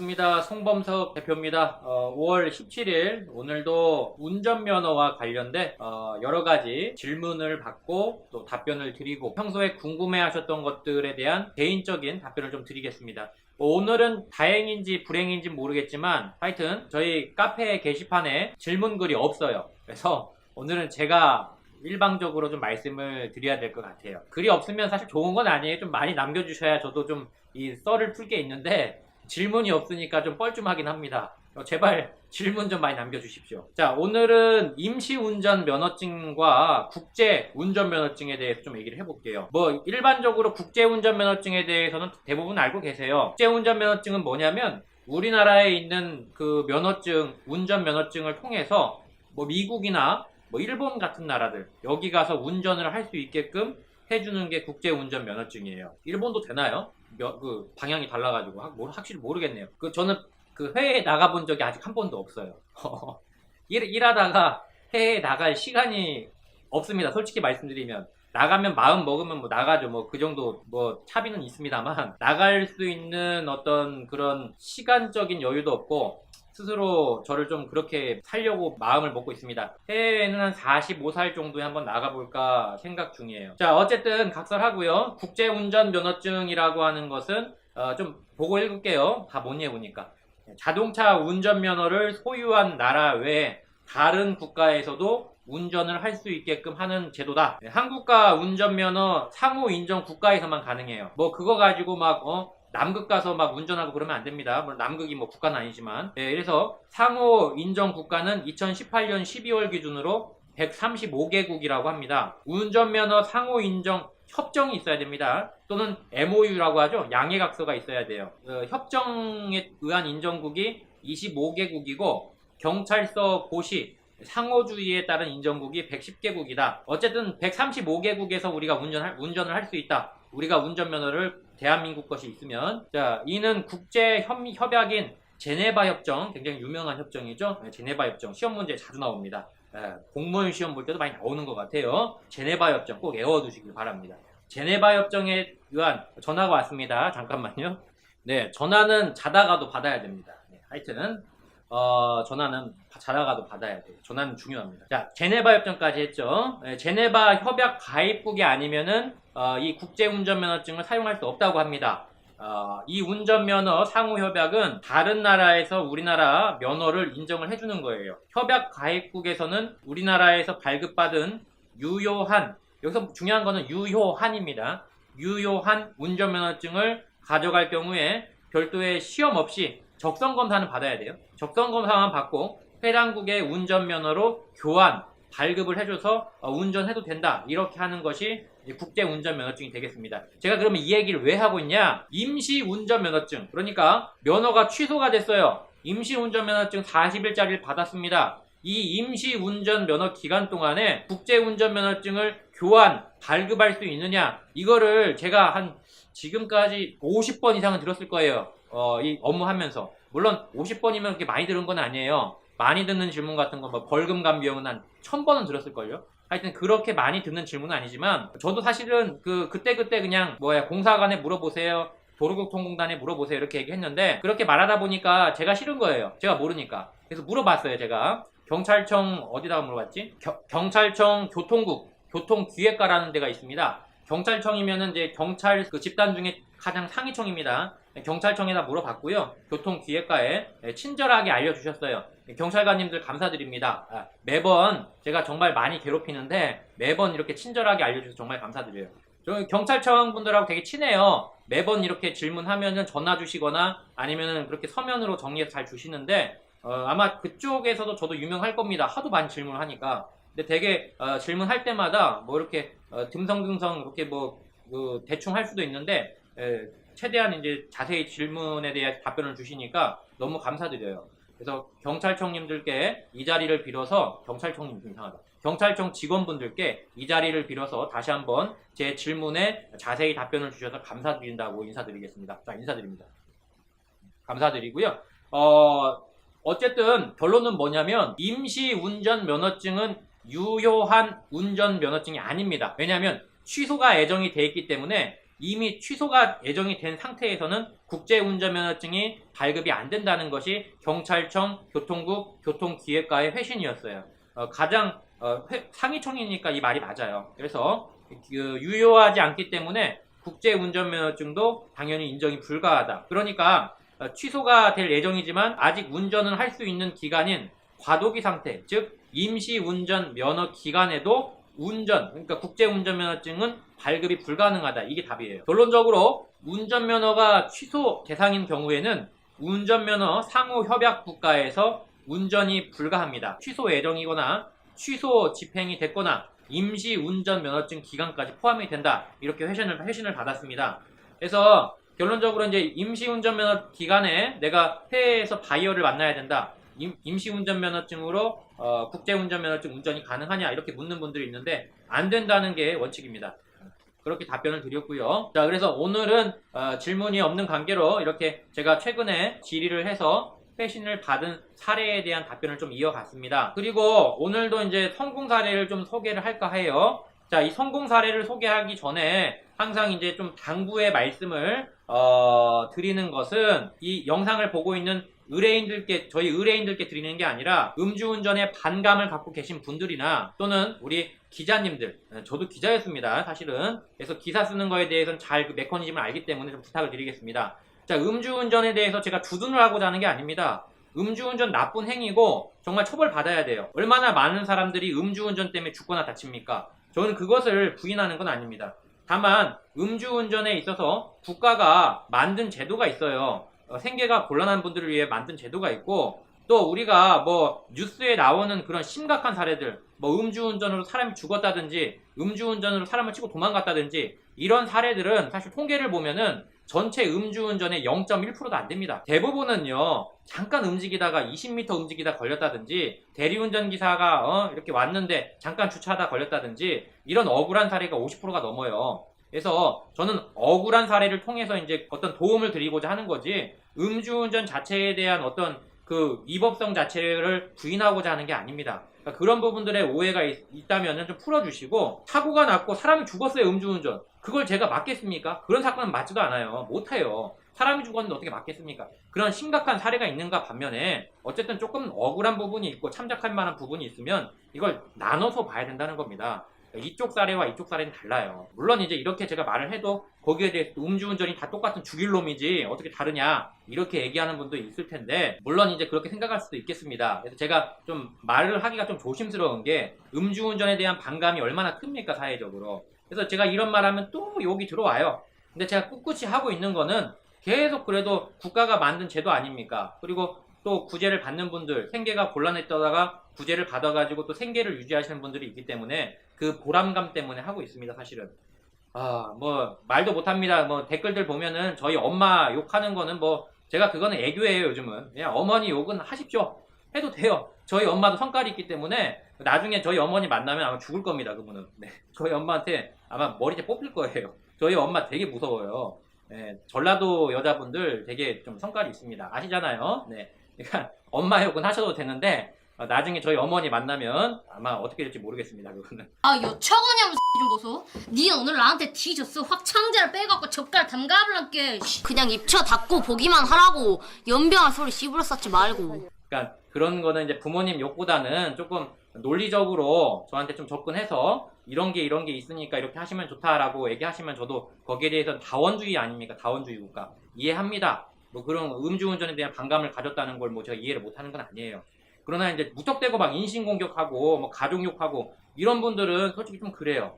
반갑습니다. 송범석 대표입니다. 5월 17일 오늘도 운전면허와 관련된 여러 가지 질문을 받고 또 답변을 드리고 평소에 궁금해하셨던 것들에 대한 개인적인 답변을 좀 드리겠습니다. 오늘은 다행인지 불행인지 모르겠지만 하여튼 저희 카페 게시판에 질문글이 없어요. 그래서 오늘은 제가 일방적으로 좀 말씀을 드려야 될 것 같아요. 글이 없으면 사실 좋은 건 아니에요. 좀 많이 남겨주셔야 저도 좀 이 썰을 풀 게 있는데 질문이 없으니까 좀 뻘쭘하긴 합니다. 제발 질문 좀 많이 남겨주십시오. 자, 오늘은 임시운전 면허증과 국제운전 면허증에 대해서 좀 얘기를 해볼게요. 일반적으로 국제운전 면허증에 대해서는 대부분 알고 계세요. 국제운전 면허증은 뭐냐면 우리나라에 있는 그 면허증, 운전 면허증을 통해서 미국이나 일본 같은 나라들 여기 가서 운전을 할 수 있게끔 해주는 게 국제운전 면허증이에요. 일본도 되나요? 그 방향이 달라가지고 확실히 모르겠네요. 저는 그 해외에 나가본 적이 아직 한 번도 없어요. 일하다가 해외에 나갈 시간이 없습니다. 솔직히 말씀드리면 나가면 마음 먹으면 나가죠. 그 정도 차비는 있습니다만 나갈 수 있는 어떤 그런 시간적인 여유도 없고 스스로 저를 좀 그렇게 살려고 마음을 먹고 있습니다. 해외에는 한 45살 정도에 한번 나가볼까 생각 중이에요. 자, 어쨌든 각설하고요. 국제운전 면허증이라고 하는 것은 좀 보고 읽을게요. 다 못 읽으니까. 자동차 운전면허를 소유한 나라 외에 다른 국가에서도 운전을 할 수 있게끔 하는 제도다. 한국과 운전면허 상호 인정 국가에서만 가능해요. 그거 가지고 남극 가서 운전하고 그러면 안 됩니다. 물론 남극이 국가는 아니지만. 그래서 상호 인정 국가는 2018년 12월 기준으로 135개국이라고 합니다. 운전면허 상호 인정 협정이 있어야 됩니다. 또는 MOU라고 하죠. 양해각서가 있어야 돼요. 협정에 의한 인정국이 25개국이고 경찰서 고시 상호주의에 따른 인정국이 110개국이다. 어쨌든 135개국에서 우리가 운전을 할 수 있다. 우리가 운전면허를 대한민국 것이 있으면. 자, 이는 국제협약인 제네바 협정, 굉장히 유명한 협정이죠. 제네바 협정 시험 문제 자주 나옵니다. 공무원 시험 볼 때도 많이 나오는 것 같아요. 제네바 협정 꼭 외워두시길 바랍니다. 제네바 협정에 의한 전화가 왔습니다. 잠깐만요. 네, 전화는 자다가도 받아야 됩니다. 하여튼 전화는 자다가도 받아야 돼요. 전화는 중요합니다. 자, 제네바 협정까지 했죠. 제네바 협약 가입국이 아니면은 이 국제운전면허증을 사용할 수 없다고 합니다. 이 운전면허 상호협약은 다른 나라에서 우리나라 면허를 인정을 해주는 거예요. 협약 가입국에서는 우리나라에서 발급받은 유효한, 여기서 중요한 거는 유효한입니다. 유효한 운전면허증을 가져갈 경우에 별도의 시험 없이 적성검사는 받아야 돼요. 적성검사만 받고 해당국의 운전면허로 교환, 발급을 해줘서 운전해도 된다. 이렇게 하는 것이 국제운전면허증이 되겠습니다. 제가 그러면 이 얘기를 왜 하고 있냐? 임시운전면허증, 그러니까 면허가 취소가 됐어요. 임시운전면허증 40일짜리를 받았습니다. 이 임시운전면허 기간 동안에 국제운전면허증을 교환, 발급할 수 있느냐? 이거를 제가 지금까지 50번 이상은 들었을 거예요. 이 업무하면서. 물론 50번이면 그렇게 많이 들은 건 아니에요. 많이 듣는 질문 같은 거 벌금 감비용은 한 1000번은 들었을걸요. 하여튼 그렇게 많이 듣는 질문은 아니지만 저도 사실은 그때 그냥 공사관에 물어보세요, 도로교통공단에 물어보세요 이렇게 얘기했는데 그렇게 말하다 보니까 제가 싫은 거예요. 제가 모르니까. 그래서 물어봤어요. 제가 경찰청 어디다가 물어봤지? 경찰청 교통국 교통기획과라는 데가 있습니다. 경찰청이면은 이제 경찰 집단 중에 가장 상위청입니다. 경찰청에다 물어봤고요. 교통기획과에 친절하게 알려주셨어요. 경찰관님들 감사드립니다. 매번 제가 정말 많이 괴롭히는데 매번 이렇게 친절하게 알려주셔서 정말 감사드려요. 저 경찰청 분들하고 되게 친해요. 매번 이렇게 질문하면은 전화 주시거나 아니면은 그렇게 서면으로 정리해서 잘 주시는데 아마 그쪽에서도 저도 유명할 겁니다. 하도 많이 질문을 하니까. 근데 되게 질문할 때마다 이렇게 듬성듬성 이렇게 대충 할 수도 있는데 최대한 이제 자세히 질문에 대해 답변을 주시니까 너무 감사드려요. 그래서 경찰청님들께 이 자리를 빌어서 경찰청님 좀 이상하다. 경찰청 직원분들께 이 자리를 빌어서 다시 한번 제 질문에 자세히 답변을 주셔서 감사드린다고 인사드리겠습니다. 자, 인사드립니다. 감사드리고요. 어쨌든 결론은 뭐냐면 임시운전면허증은 유효한 운전면허증이 아닙니다. 왜냐하면 취소가 예정이 돼 있기 때문에 이미 취소가 예정이 된 상태에서는 국제운전면허증이 발급이 안 된다는 것이 경찰청, 교통국, 교통기획과의 회신이었어요. 가장 상위청이니까 이 말이 맞아요. 그래서 유효하지 않기 때문에 국제운전면허증도 당연히 인정이 불가하다. 그러니까 취소가 될 예정이지만 아직 운전을 할 수 있는 기간인 과도기 상태, 즉 임시운전 면허 기간에도 그러니까 국제운전면허증은 발급이 불가능하다. 이게 답이에요. 결론적으로 운전면허가 취소 대상인 경우에는 운전면허 상호 협약 국가에서 운전이 불가합니다. 취소 예정이거나 취소 집행이 됐거나 임시운전면허증 기간까지 포함이 된다. 이렇게 회신을 받았습니다. 그래서 결론적으로 이제 임시운전면허 기간에 내가 해외에서 바이어를 만나야 된다. 임시운전면허증으로 국제운전면허증 운전이 가능하냐 이렇게 묻는 분들이 있는데 안 된다는 게 원칙입니다. 그렇게 답변을 드렸고요. 자, 그래서 오늘은 질문이 없는 관계로 이렇게 제가 최근에 질의를 해서 회신을 받은 사례에 대한 답변을 좀 이어갔습니다. 그리고 오늘도 이제 성공 사례를 좀 소개를 할까 해요. 자, 이 성공 사례를 소개하기 전에 항상 이제 좀 당부의 말씀을 드리는 것은 이 영상을 보고 있는 저희 의뢰인들께 드리는 게 아니라 음주운전에 반감을 갖고 계신 분들이나 또는 우리 기자님들, 저도 기자였습니다, 사실은. 그래서 기사 쓰는 거에 대해서는 잘 그 메커니즘을 알기 때문에 좀 부탁을 드리겠습니다. 자, 음주운전에 대해서 제가 주둔을 하고자 하는 게 아닙니다. 음주운전 나쁜 행위고 정말 처벌받아야 돼요. 얼마나 많은 사람들이 음주운전 때문에 죽거나 다칩니까? 저는 그것을 부인하는 건 아닙니다. 다만 음주운전에 있어서 국가가 만든 제도가 있어요. 생계가 곤란한 분들을 위해 만든 제도가 있고, 또 우리가 뭐 뉴스에 나오는 그런 심각한 사례들, 뭐 음주운전으로 사람이 죽었다든지 음주운전으로 사람을 치고 도망갔다든지 이런 사례들은 사실 통계를 보면은 전체 음주운전의 0.1%도 안 됩니다. 대부분은요, 잠깐 움직이다가 20m 움직이다 걸렸다든지 대리운전 기사가 이렇게 왔는데 잠깐 주차하다 걸렸다든지 이런 억울한 사례가 50%가 넘어요. 그래서 저는 억울한 사례를 통해서 이제 어떤 도움을 드리고자 하는 거지, 음주운전 자체에 대한 어떤 그 위법성 자체를 부인하고자 하는 게 아닙니다. 그러니까 그런 부분들의 오해가 있다면 좀 풀어주시고, 사고가 났고 사람이 죽었어요, 음주운전. 그걸 제가 막겠습니까? 그런 사건은 맞지도 않아요. 못해요. 사람이 죽었는데 어떻게 막겠습니까? 그런 심각한 사례가 있는가 반면에 어쨌든 조금 억울한 부분이 있고 참작할 만한 부분이 있으면 이걸 나눠서 봐야 된다는 겁니다. 이쪽 사례와 이쪽 사례는 달라요. 물론 이제 이렇게 제가 말을 해도 거기에 대해서 음주운전이 다 똑같은 죽일 놈이지 어떻게 다르냐 이렇게 얘기하는 분도 있을 텐데, 물론 이제 그렇게 생각할 수도 있겠습니다. 그래서 제가 좀 말을 하기가 좀 조심스러운 게, 음주운전에 대한 반감이 얼마나 큽니까 사회적으로. 그래서 제가 이런 말하면 또 욕이 들어와요. 근데 제가 꿋꿋이 하고 있는 거는 계속 그래도 국가가 만든 제도 아닙니까? 그리고 또 구제를 받는 분들, 생계가 곤란했다가 구제를 받아가지고 또 생계를 유지하시는 분들이 있기 때문에 그 보람감 때문에 하고 있습니다, 사실은. 뭐 말도 못합니다. 뭐 댓글들 보면은 저희 엄마 욕하는 거는 뭐 제가 그거는 애교예요. 요즘은 그냥 어머니 욕은 하십시오, 해도 돼요. 저희 엄마도 성깔이 있기 때문에 나중에 저희 어머니 만나면 아마 죽을 겁니다, 그분은. 네. 저희 엄마한테 아마 머리채 뽑힐 거예요. 저희 엄마 되게 무서워요. 네. 전라도 여자분들 되게 좀 성깔이 있습니다, 아시잖아요. 네. 그러니까 엄마 욕은 하셔도 되는데 나중에 저희 어머니 만나면 아마 어떻게 될지 모르겠습니다, 그거는. 여차가냐면 좀 보소. 니 오늘 나한테 뒤졌어. 확 창자를 빼갖고 젓갈 담가블란게. 그냥 입쳐 닫고 보기만 하라고. 연병한 소리 씹으러 쌓지 말고. 그러니까 그런 거는 이제 부모님 욕보다는 조금 논리적으로 저한테 좀 접근해서 이런 게 있으니까 이렇게 하시면 좋다라고 얘기하시면 저도 거기에 대해서 다원주의 아닙니까? 다원주의 국가. 이해합니다. 뭐 그런 음주운전에 대한 반감을 가졌다는 걸 뭐 제가 이해를 못하는 건 아니에요. 그러나 이제 무턱대고 막 인신공격하고 뭐 가족욕하고 이런 분들은 솔직히 좀 그래요.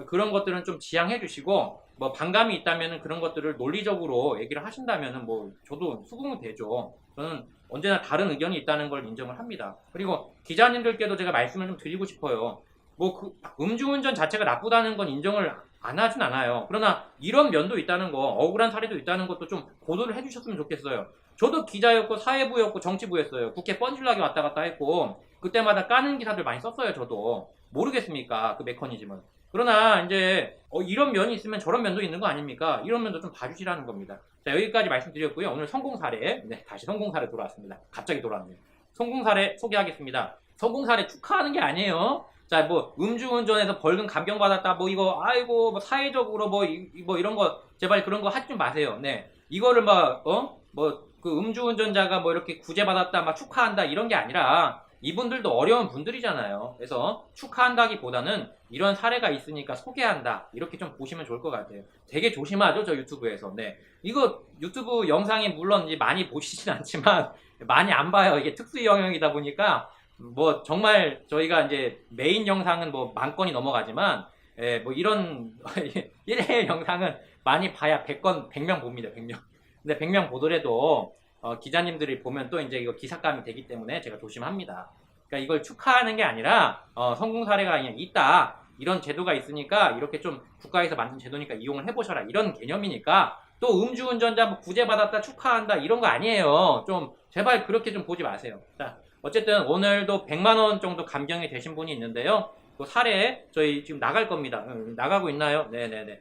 그런 것들은 좀 지양해 주시고, 뭐 반감이 있다면은 그런 것들을 논리적으로 얘기를 하신다면은 뭐 저도 수긍이 되죠. 저는 언제나 다른 의견이 있다는 걸 인정을 합니다. 그리고 기자님들께도 제가 말씀을 좀 드리고 싶어요. 뭐 그 음주운전 자체가 나쁘다는 건 인정을 안 하진 않아요. 그러나 이런 면도 있다는 거, 억울한 사례도 있다는 것도 좀 보도를 해주셨으면 좋겠어요. 저도 기자였고 사회부였고 정치부였어요. 국회 뻔질나게 왔다 갔다 했고 그때마다 까는 기사들 많이 썼어요. 저도 모르겠습니까, 그 메커니즘은. 그러나 이제 이런 면이 있으면 저런 면도 있는 거 아닙니까? 이런 면도 좀 봐주시라는 겁니다. 자, 여기까지 말씀드렸고요. 오늘 성공 사례, 네, 다시 성공 사례 돌아왔습니다. 갑자기 돌아왔네요. 성공 사례 소개하겠습니다. 성공 사례 축하하는 게 아니에요. 자, 뭐 음주운전에서 벌금 감경받았다, 뭐 이거 아이고 뭐 사회적으로 뭐 이런 거 제발 그런 거 하지 좀 마세요. 네, 이거를 막 뭐 그 음주운전자가 뭐 이렇게 구제받았다, 막 축하한다 이런 게 아니라 이분들도 어려운 분들이잖아요. 그래서 축하한다기보다는 이런 사례가 있으니까 소개한다 이렇게 좀 보시면 좋을 것 같아요. 되게 조심하죠, 저 유튜브에서. 네, 이거 유튜브 영상이 물론 이제 많이 보시진 않지만 많이 안 봐요. 이게 특수 영역이다 보니까. 뭐 정말 저희가 이제 메인 영상은 뭐 10,000건이 넘어가지만 뭐 이런 일회 영상은 많이 봐야 100명 봅니다. 100명. 근데 100명 보더라도 기자님들이 보면 또 이제 이거 기사감이 되기 때문에 제가 조심합니다. 그러니까 이걸 축하하는 게 아니라 성공 사례가 그냥 있다. 이런 제도가 있으니까 이렇게 좀 국가에서 만든 제도니까 이용을 해보셔라. 이런 개념이니까 또 음주운전자 뭐 구제받았다 축하한다 이런 거 아니에요. 좀 제발 그렇게 좀 보지 마세요. 자, 어쨌든 오늘도 100만 원 정도 감경이 되신 분이 있는데요. 그 사례 저희 지금 나갈 겁니다. 나가고 있나요? 네네네.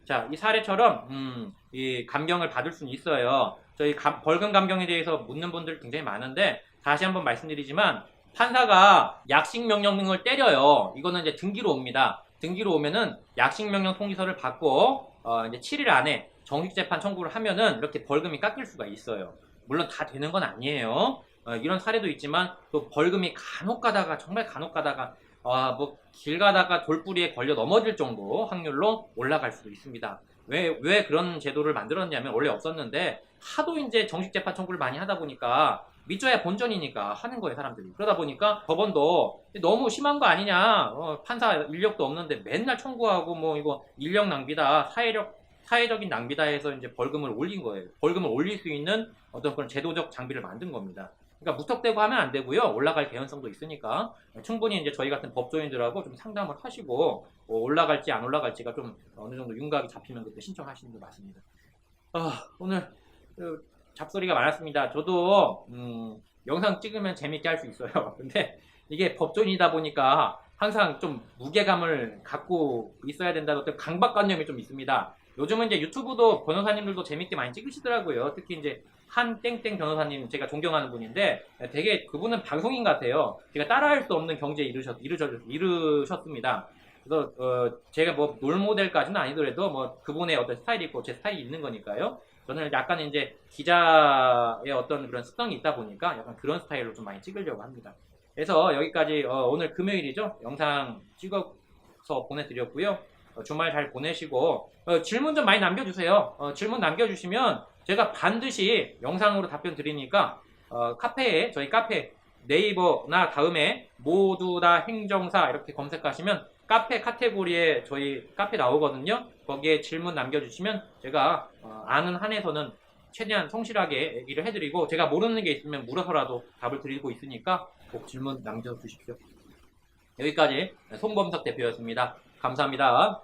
자, 이 사례처럼 이 감경을 받을 수는 있어요. 저희 벌금 감경에 대해서 묻는 분들 굉장히 많은데 다시 한번 말씀드리지만 판사가 약식 명령을 때려요. 이거는 이제 등기로 옵니다. 등기로 오면은 약식 명령 통지서를 받고 이제 7일 안에 정식 재판 청구를 하면은 이렇게 벌금이 깎일 수가 있어요. 물론 다 되는 건 아니에요. 이런 사례도 있지만 또 벌금이 간혹 가다가 정말 간혹 가다가 뭐 길 가다가 돌부리에 걸려 넘어질 정도 확률로 올라갈 수도 있습니다. 왜 그런 제도를 만들었냐면 원래 없었는데 하도 이제 정식 재판 청구를 많이 하다 보니까 믿져야 본전이니까 하는 거예요, 사람들이. 그러다 보니까 법원도 너무 심한 거 아니냐, 판사 인력도 없는데 맨날 청구하고 뭐 이거 인력 낭비다, 사회적인 낭비다 해서 이제 벌금을 올린 거예요. 벌금을 올릴 수 있는 어떤 그런 제도적 장비를 만든 겁니다. 그러니까 무턱대고 하면 안 되고요. 올라갈 개연성도 있으니까 충분히 이제 저희 같은 법조인들하고 좀 상담을 하시고 올라갈지 안 올라갈지가 좀 어느 정도 윤곽이 잡히면 그때 신청하시는 게 맞습니다. 오늘 잡소리가 많았습니다. 저도 영상 찍으면 재밌게 할 수 있어요. 근데 이게 법조인이다 보니까 항상 좀 무게감을 갖고 있어야 된다는 어떤 강박관념이 좀 있습니다. 요즘은 이제 유튜브도 변호사님들도 재밌게 많이 찍으시더라고요. 특히 이제 한 땡땡 변호사님 제가 존경하는 분인데 되게 그분은 방송인 같아요. 제가 따라할 수 없는 경지에 이르셨습니다. 그래서 제가 뭐 롤모델까지는 아니더라도 뭐 그분의 어떤 스타일이 있고 제 스타일이 있는 거니까요. 저는 약간 이제 기자의 어떤 그런 습성이 있다 보니까 약간 그런 스타일로 좀 많이 찍으려고 합니다. 그래서 여기까지 오늘 금요일이죠. 영상 찍어서 보내드렸고요. 주말 잘 보내시고 질문 좀 많이 남겨주세요. 질문 남겨주시면 제가 반드시 영상으로 답변 드리니까 카페에 저희 카페 네이버나 다음에 모두 다 행정사 이렇게 검색하시면 카페 카테고리에 저희 카페 나오거든요. 거기에 질문 남겨주시면 제가 아는 한에서는 최대한 성실하게 얘기를 해드리고 제가 모르는 게 있으면 물어서라도 답을 드리고 있으니까 꼭 질문 남겨주십시오. 여기까지 송범석 대표였습니다. 감사합니다.